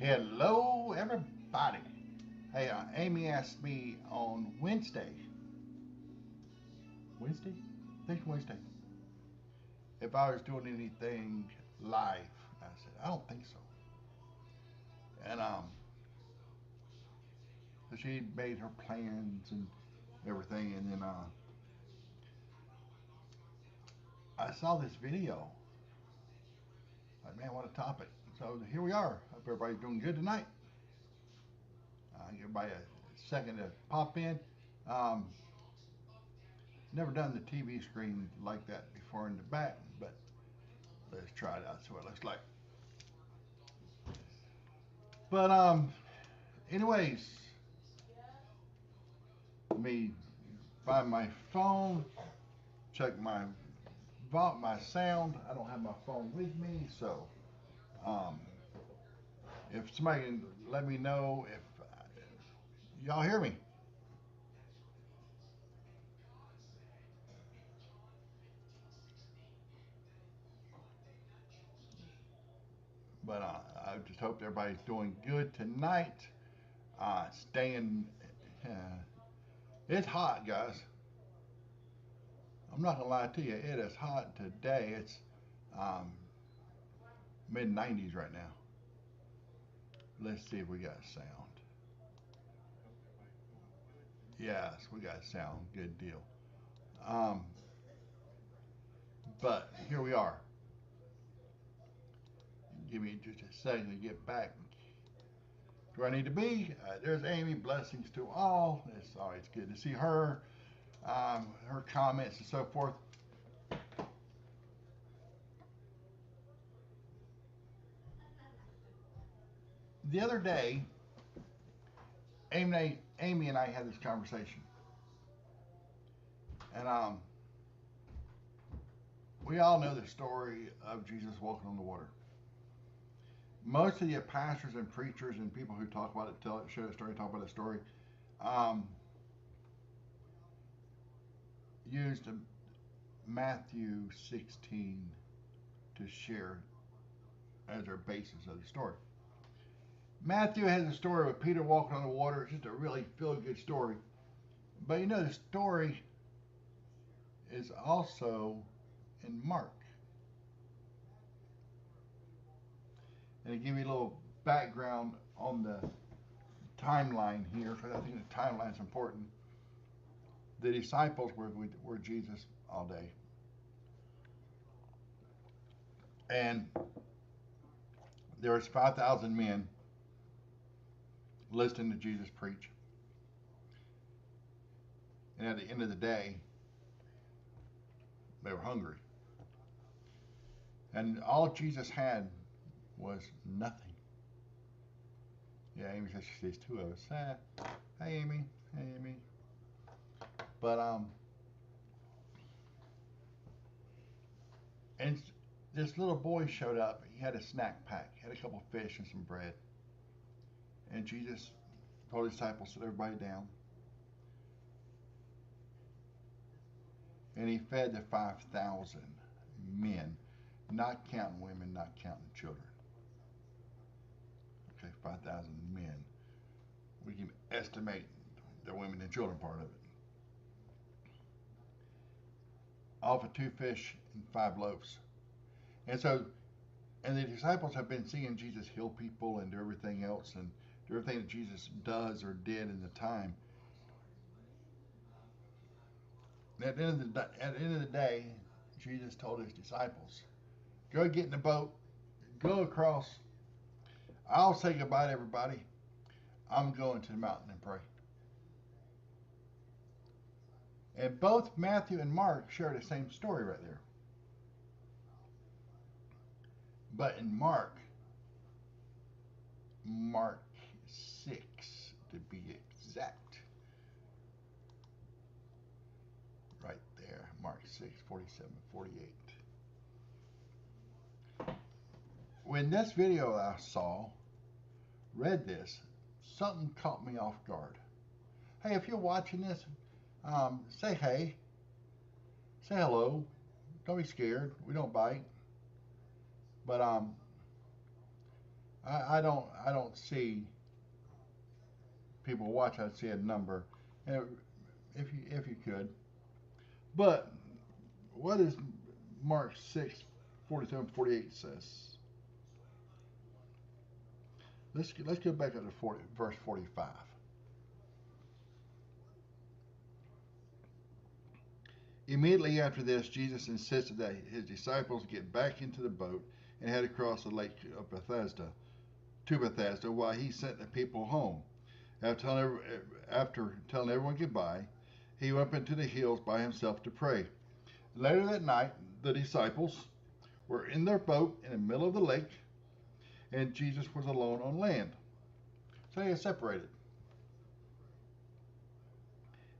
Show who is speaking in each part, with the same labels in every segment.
Speaker 1: Hello, everybody. Hey, Amy asked me on Wednesday, I think Wednesday, if I was doing anything live. I said, I don't think so. And so she made her plans and everything, and then I saw this video. Like, man, what a topic! So here we are. Hope everybody's doing good tonight. Give everybody a second to pop in. Um, Never done the TV screen like that before in the back, but let's try it out. See what it looks like. But anyways, let me find my phone, check my sound. I don't have my phone with me, so um, if somebody can let me know if y'all hear me. But I just hope everybody's doing good tonight. Staying, uh, it's hot, guys. I'm not gonna lie to you. It is hot today. It's um, mid 90s right now. Let's see if we got sound. Yes, we got sound. Good deal. Um, but here we are. Give me just a second to get back to where I need to be. There's Amy. Blessings to all. It's always good to see her, her comments and so forth. The other day, Amy and I had this conversation, and we all know the story of Jesus walking on the water. Most of the pastors and preachers and people who talk about it, share the story, talk about the story, um, used Matthew 16 to share as their basis of the story. Matthew has a story with Peter walking on the water. It's just a really feel good story. But you know, the story is also in Mark. And to give you a little background on the timeline here, because I think the timeline is important. The disciples were with Jesus all day. And there was 5,000 men listening to Jesus preach. And at the end of the day, they were hungry. And all Jesus had was nothing. Yeah, Amy says she sees two of us. Hey, Amy. Hey, Amy. But and this little boy showed up. He had a snack pack. He had a couple of fish and some bread. And Jesus told his disciples, sit everybody down. And he fed the 5,000 men, not counting women, not counting children. Okay, 5,000 men. We can estimate the women and children part of it. All for two fish and five loaves. And so, and the disciples have been seeing Jesus heal people and do everything else and do everything that Jesus does or did in the time. At the end of the day, Jesus told his disciples, go get in the boat, go across. I'll say goodbye to everybody. I'm going to the mountain and pray. And both Matthew and Mark share the same story right there. But in Mark 6 to be exact, right there, Mark 6, 47, 48. When this video I saw, read this, something caught me off guard. Hey, if you're watching this, say hey, say hello. Don't be scared. We don't bite. But I don't see people watch. I'd see a number, and if you could. But what does Mark 6:47-48 says? Let's go back up to verse 45. Immediately after this, Jesus insisted that his disciples get back into the boat and head across the lake of Bethesda while he sent the people home. After telling everyone goodbye, he went up into the hills by himself to pray. Later that night, the disciples were in their boat in the middle of the lake, and Jesus was alone on land. So he is separated.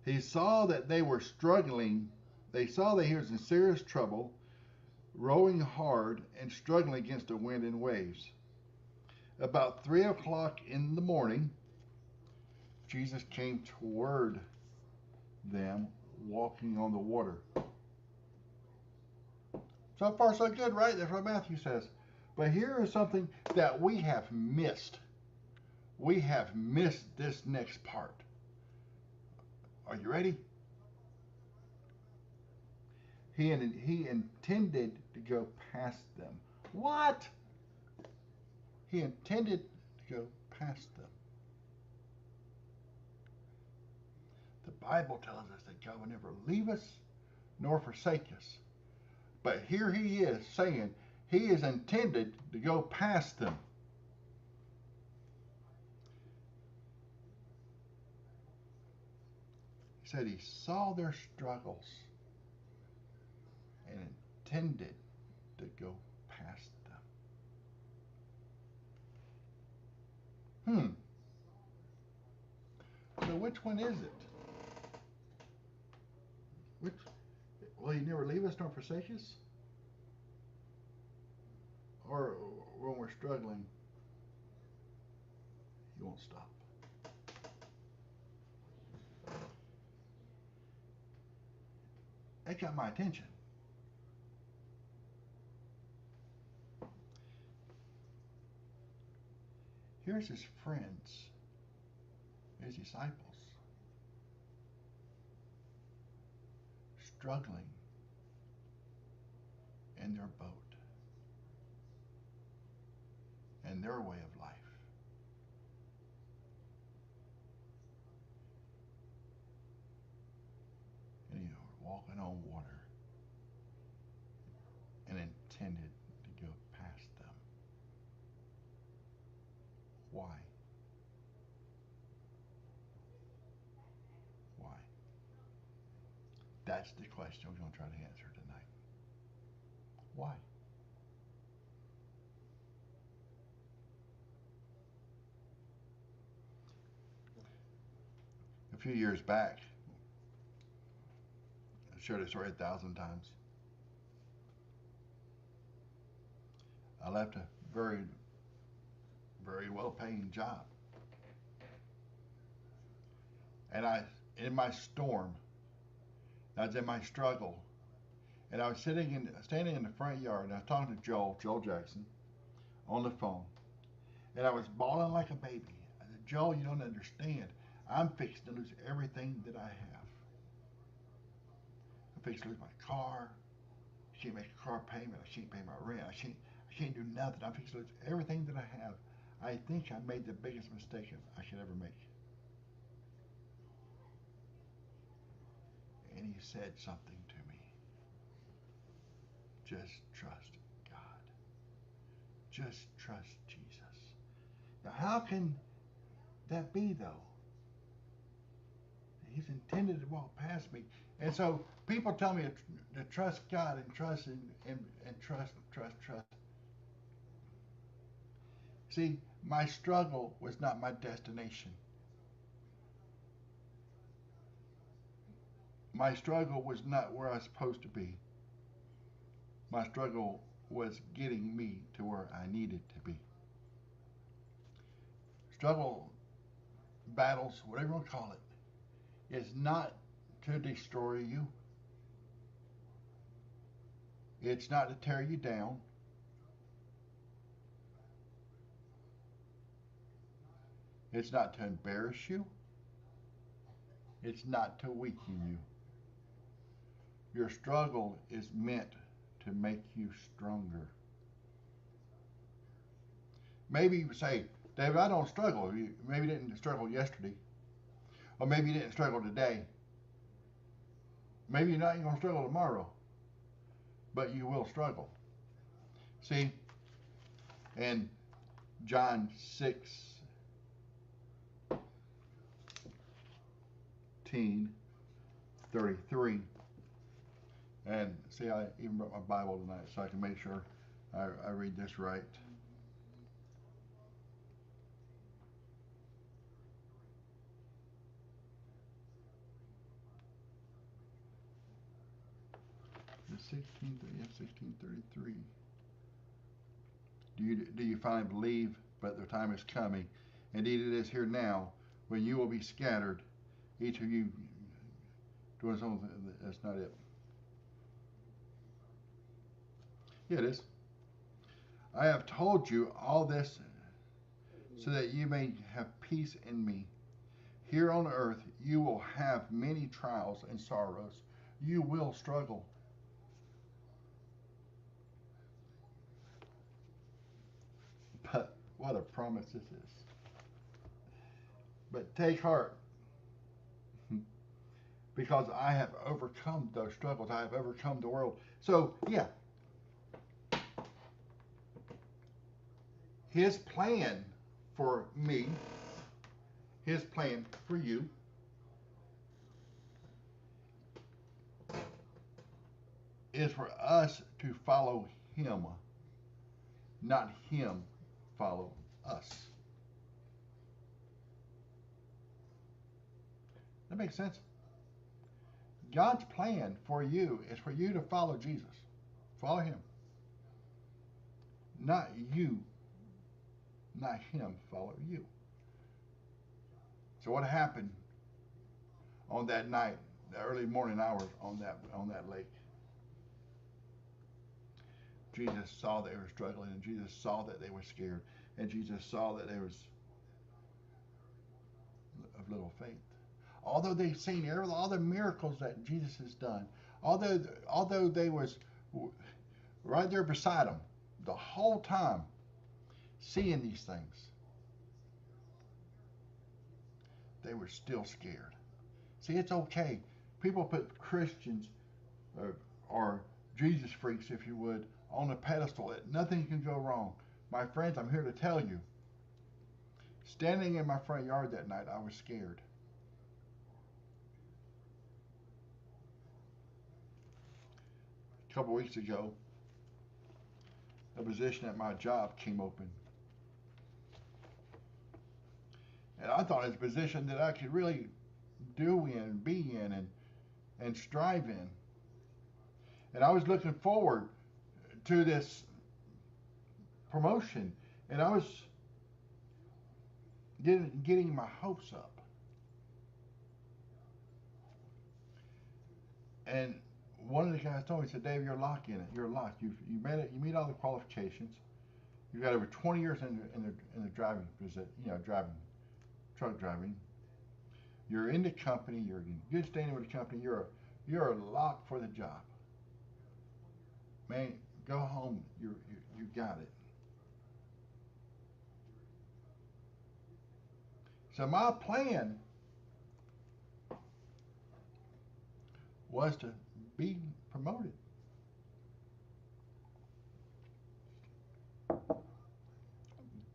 Speaker 1: He saw that they were struggling. They saw that he was in serious trouble, rowing hard and struggling against the wind and waves. About 3 o'clock in the morning, Jesus came toward them walking on the water. So far, so good, right? That's what Matthew says. But here is something that we have missed. We have missed this next part. Are you ready? He intended to go past them. What? He intended to go past them. The Bible tells us that God will never leave us nor forsake us. But here he is saying he is intended to go past them. He said he saw their struggles and intended to go past them. So which one is it? Which will he never leave us nor forsake us? Or when we're struggling, he won't stop. That got my attention. Here's his friends, his disciples, struggling in their boat and their way of life. And he was walking on water and intended to go past them. Why? Why? That's the question we're going to try to answer tonight. Why? A few years back, I've shared this story 1,000 times. I left a very, very well-paying job, and in my storm, I was in my struggle, and I was standing in the front yard, and I was talking to Joel Jackson, on the phone, and I was bawling like a baby. I said, Joel, you don't understand. I'm fixing to lose everything that I have. I'm fixing to lose my car. I can't make a car payment. I can't pay my rent. I can't do nothing. I'm fixing to lose everything that I have. I think I made the biggest mistake I could ever make. And he said something to me. Just trust God. Just trust Jesus. Now, how can that be, though? He's intended to walk past me. And so people tell me to trust God and trust and trust. See, my struggle was not my destination. My struggle was not where I was supposed to be. My struggle was getting me to where I needed to be. Struggle, battles, whatever you want to call it, is not to destroy you. It's not to tear you down. It's not to embarrass you. It's not to weaken you. Your struggle is meant to make you stronger. Maybe you say, David, I don't struggle. You maybe didn't struggle yesterday, or maybe you didn't struggle today. Maybe you're not going to struggle tomorrow, but you will struggle. See, in John 16:33, and see, I even brought my Bible tonight so I can make sure I read this right. The 16:33. Do you finally believe? But the time is coming. Indeed, it is here now when you will be scattered, each of you doing something. That's not it. Yeah, it is. I have told you all this so that you may have peace in me. Here on earth, you will have many trials and sorrows. You will struggle. But what a promise this is. But take heart, because I have overcome those struggles. I have overcome the world. So, yeah, his plan for me, his plan for you, is for us to follow him, not him follow us. That makes sense. God's plan for you is for you to follow Jesus. Follow him. Not you, not him follow you. So what happened on that night, the early morning hours on that lake? Jesus saw they were struggling, and Jesus saw that they were scared, and Jesus saw that there was of little faith. Although they've seen all the miracles that Jesus has done, although they was right there beside him the whole time, seeing these things, they were still scared. See, it's okay. People put Christians or Jesus freaks, if you would, on a pedestal that nothing can go wrong. My friends, I'm here to tell you, standing in my front yard that night, I was scared. A couple weeks ago, a position at my job came open. And I thought it's a position that I could really do in, be in, and strive in. And I was looking forward to this promotion, and I was getting my hopes up. And one of the guys told me, he said, Dave, you're locked in it. You're locked. You made it. You meet all the qualifications. You've got over 20 years in the driving position, driving, truck driving. You're in the company. You're in good standing with the company. You're locked for the job. Man, go home. You got it. So my plan was to be promoted.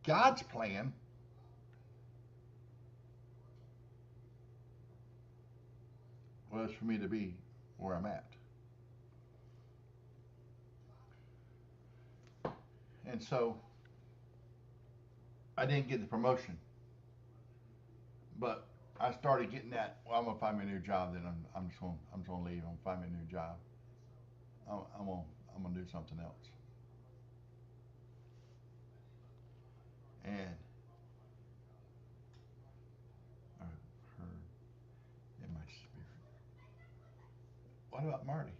Speaker 1: God's plan was for me to be where I'm at. And so I didn't get the promotion, but I started getting that. Well, I'm gonna find me a new job. Then I'm just gonna leave. I'm gonna find me a new job. I'm gonna do something else. And I heard in my spirit, what about Marty?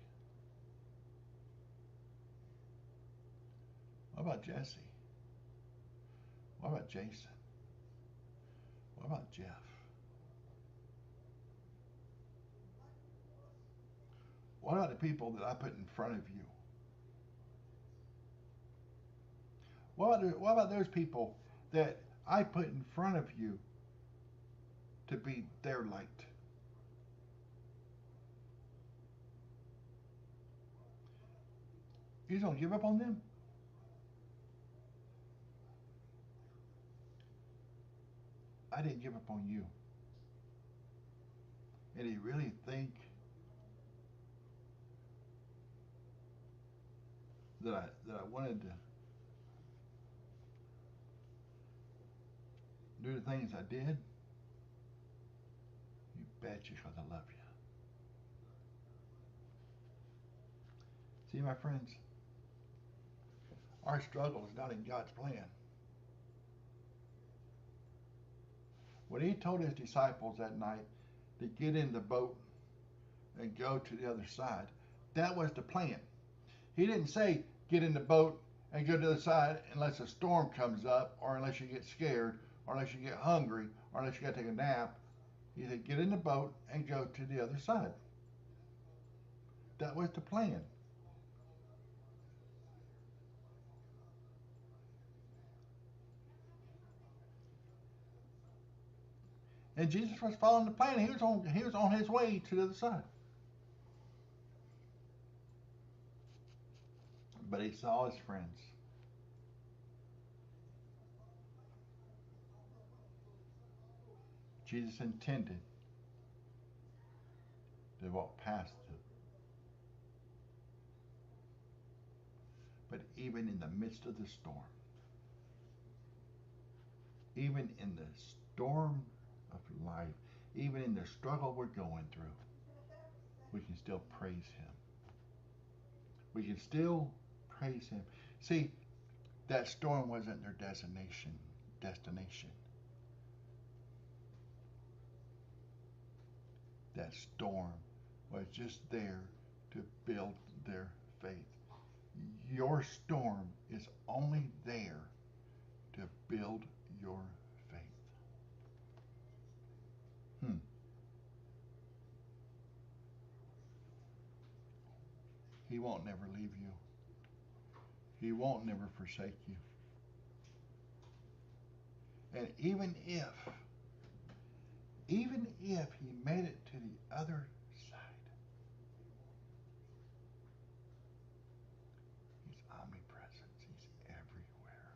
Speaker 1: What about Jesse? What about Jason? What about Jeff? What about the people that I put in front of you? What about those people that I put in front of you to be their light? You don't give up on them? I didn't give up on you. And you really think that I wanted to do the things I did? You betcha, because I love you. See, my friends, our struggle is not in God's plan. When he told his disciples that night to get in the boat and go to the other side, that was the plan. He didn't say get in the boat and go to the other side unless a storm comes up, or unless you get scared, or unless you get hungry, or unless you got to take a nap. He said get in the boat and go to the other side. That was the plan. And Jesus was following the plan. He was on his way to the other side. But he saw his friends. Jesus intended to walk past them. But even in the midst of the storm, even in the storm of life, even in the struggle we're going through, we can still praise him. We can still praise him. See, that storm wasn't their destination. That storm was just there to build their faith. Your storm is only there to build your faith. Hmm. He won't never leave you. He won't never forsake you. And even if he made it to the other side, he's omnipresent. He's everywhere.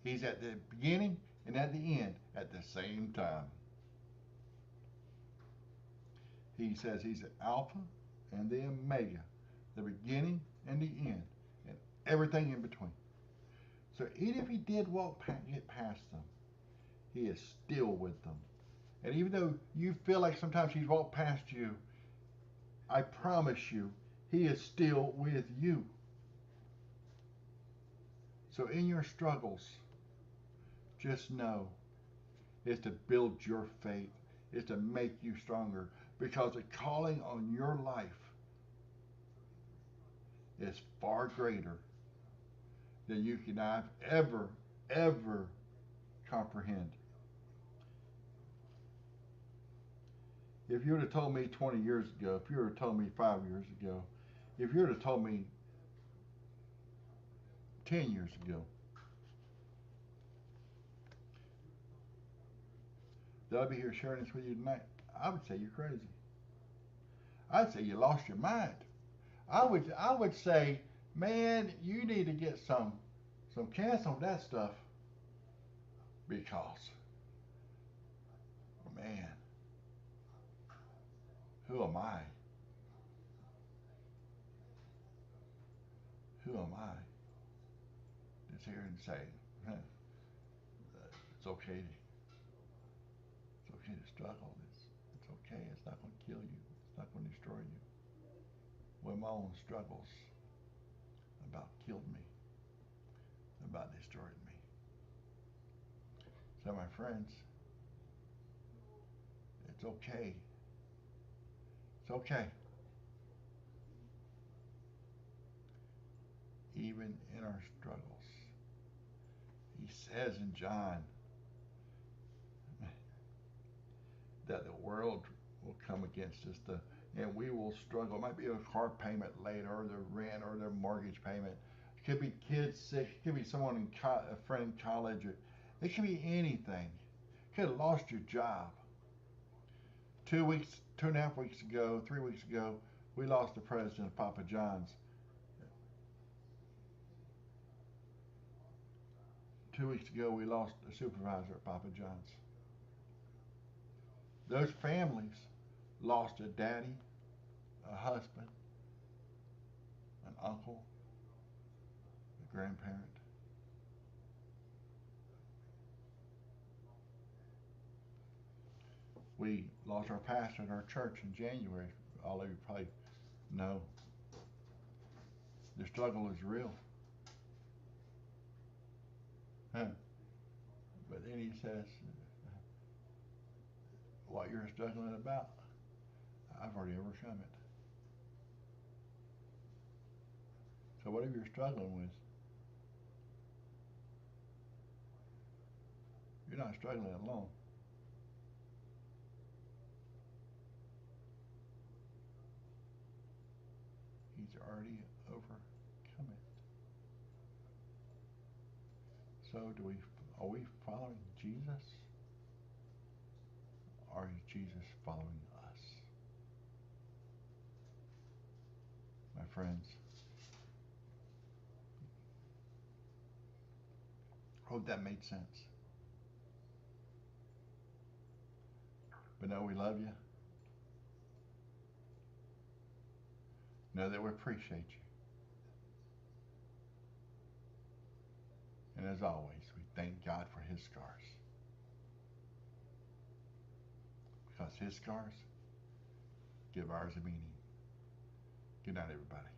Speaker 1: He's at the beginning and at the end at the same time. He says he's the Alpha and the Omega, the beginning and the end, and everything in between. So even if he did get past them, he is still with them. And even though you feel like sometimes he's walked past you, I promise you, he is still with you. So in your struggles, just know it's to build your faith, it's to make you stronger, because the calling on your life is far greater than you can ever comprehend. If you would have told me 20 years ago, if you would have told me 5 years ago, if you would have told me 10 years ago that I'd be here sharing this with you tonight, I would say you're crazy. I'd say you lost your mind. I would say, man, you need to get some cancer on that stuff, because, man, who am I? Who am I to sit here and say, huh, it's okay. It's okay to struggle. It's okay. It's not going to kill you. It's not going to destroy you. Well, my own struggles about killed me, about destroyed me. So, my friends, it's okay. It's okay. Even in our struggles. He says in John that the world will come against us. And we will struggle. It might be a car payment later, or their rent, or their mortgage payment. It could be kids sick. It could be someone a friend in college. Or it could be anything. You could have lost your job. 2 weeks, 2.5 weeks ago, 3 weeks ago, we lost the president of Papa John's. 2 weeks ago, we lost a supervisor at Papa John's. Those families lost a daddy, a husband, an uncle, a grandparent. We lost our pastor at our church in January. All of you probably know the struggle is real. Huh. But then he says, what you're struggling about, I've already overcome it. So whatever you're struggling with, you're not struggling alone. He's already overcome it. So are we following Jesus, or is Jesus following us? My friends, I hope that made sense. But know we love you. Know that we appreciate you. And as always, we thank God for his scars. Because his scars give ours a meaning. Good night, everybody.